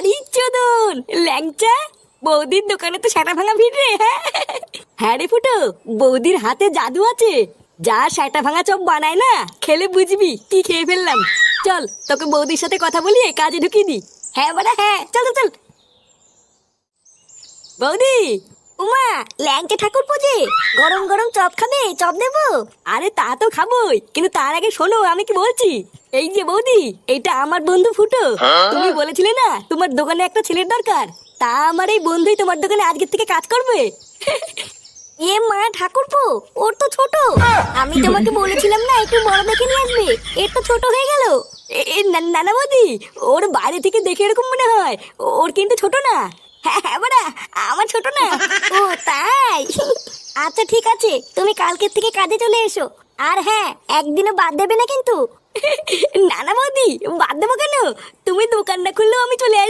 আরে চোদন ল্যাংচা, বৌদির দোকানে তো সেটা ভাঙা ভিড় রে। হ্যাঁ হ্যাঁ রে ফুটো, বৌদির হাতে জাদু আছে। যা সেটা ভাঙা চপ বানায় না, খেলে বুঝবি কি খেয়ে ফেললাম। চল তোকে বৌদির সাথে কথা বলিয়ে কাজে ঢুকিয়ে দি। হ্যাঁ বাড়া হ্যাঁ, চল চল চল। বৌদি, উমা, ল্যাংচা ঠাকুর পুজে গরম গরম চপ খাবে? চপ দেবো? আরে তা তো খাবোই, কিন্তু তার আগে শোনো আমি কি বলছি। এই যে বৌদি, এইটা আমার বন্ধু ফুটো। তুমি বলেছিলে না তোমার দোকানে একটা ছেলের দরকার, তা আমার এই বন্ধুই তোমার দোকানে আজকের থেকে কাজ করবে। এ মা ঠাকুরপো, ওর তো ছোট। আমি তোমাকে বলেছিলাম না একটু বড় দেখে নিয়ে আসবে, এর তো ছোট হয়ে গেল। নানা বৌদি, ওর বাইরে থেকে দেখে এরকম মনে হয়, ওর কিন্তু ছোট না। হ্যাঁ হ্যাঁ বাড়া, আমার ছোট না। ও তাই? আচ্ছা ঠিক আছে, তুমি কালকের থেকে কাজে চলে এসো। আর হ্যাঁ, একদিনও বাদ দেবে না কিন্তু। নানা বৌদি, বাদ দেবো কেন? তুমি দোকান না খুললেও আমি চলে আসবো।